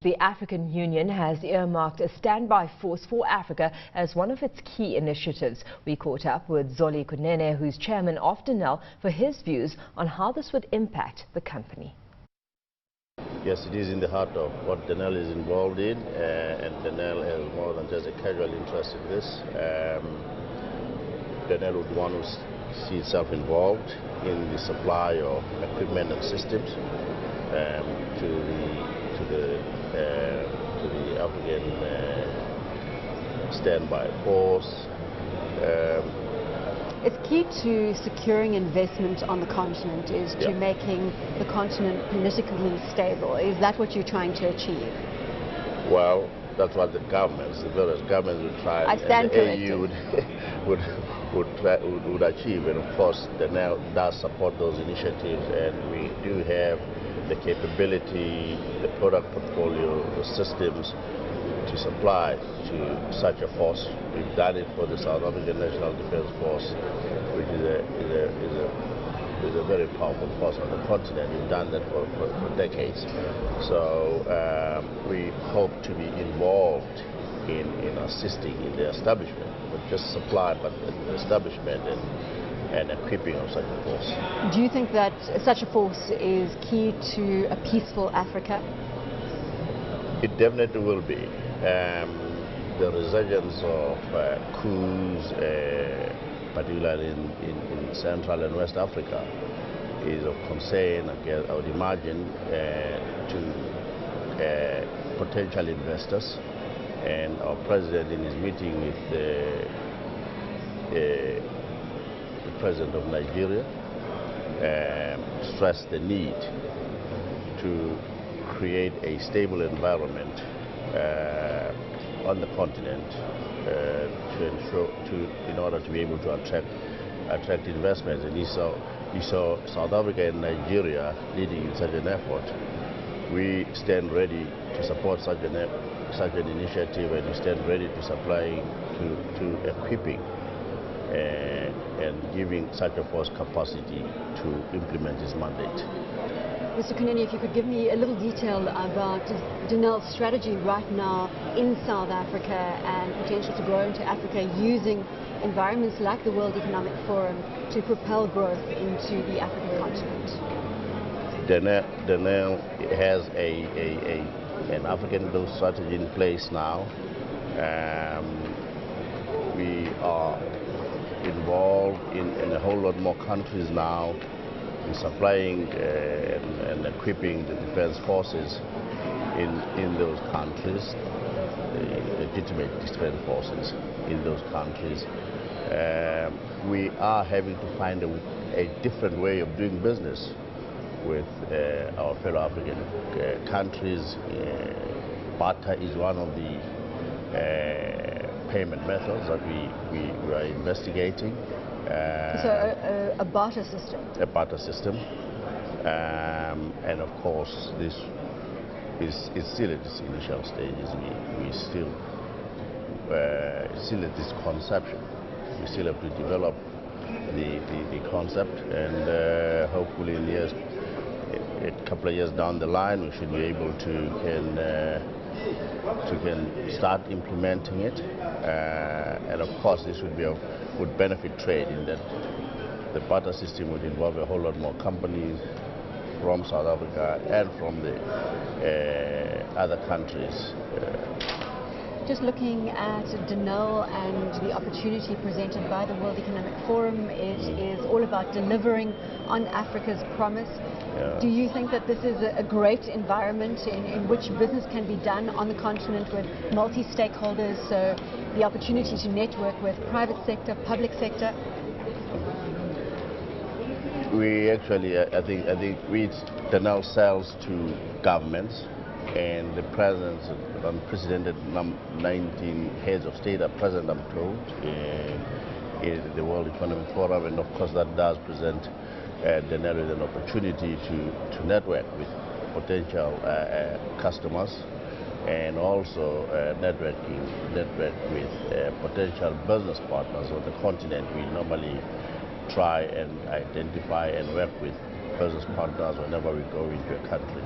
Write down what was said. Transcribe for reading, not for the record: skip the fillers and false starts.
The African Union has earmarked a standby force for Africa as one of its key initiatives. We caught up with Zoli Kunene, who's chairman of Denel, for his views on how this would impact the company. Yes, it is in the heart of what Denel is involved in, and Denel has more than just a casual interest in this. Denel would want to see itself involved in the supply of equipment and systems to the African standby force. It's key to securing investment on the continent is to making the continent politically stable. Is that what you're trying to achieve? Well, that's what the various governments would try. I stand corrected. The AU would achieve, and of course, Denel does support those initiatives, and we do have the capability, the product portfolio, the systems to supply to such a force. We've done it for the South African National Defence Force, which is a very powerful force on the continent. We've done that for decades. So we hope to be involved in assisting in the establishment, not just supply, but the establishment and equipping of such a force. Do you think that such a force is key to a peaceful Africa? It definitely will be. The resurgence of coups, particularly in Central and West Africa, is of concern, I would imagine, to potential investors. And our president, in his meeting with the president of Nigeria, stressed the need to create a stable environment on the continent in order to be able to attract investments. And you saw South Africa and Nigeria leading in such an effort. We stand ready to support such an initiative, and we stand ready to supplying to equipping and giving such a force capacity to implement its mandate. Mr. Kunene, if you could give me a little detail about Danelle Strategy right now in South Africa and potential to grow into Africa using environments like the World Economic Forum to propel growth into the African continent. Denel has an African-built strategy in place now. We are involved in a whole lot more countries now, in supplying and equipping the defense forces in those countries, the legitimate defense forces in those countries. We are having to find a different way of doing business with our fellow African countries. Barter is one of the payment methods that we are investigating. So a barter system? A barter system. And of course, this is still at its initial stages. We still at this conception. We still have to develop the concept, and hopefully in a couple of years down the line, we should be able to start implementing it. And of course, this would benefit trade in that the barter system would involve a whole lot more companies from South Africa and from the other countries. Just looking at Denel and the opportunity presented by the World Economic Forum, it is all about delivering on Africa's promise. Yeah. Do you think that this is a great environment in which business can be done on the continent with multi-stakeholders, so the opportunity to network with private sector, public sector? We actually, I think Denel sells to governments, and the presidents, unprecedented 19 heads of state are present, I'm told, in the World Economic Forum, and of course that does present Denel with an opportunity to network with potential customers, and also network with potential business partners on the continent. We normally try and identify and work with business partners whenever we go into a country.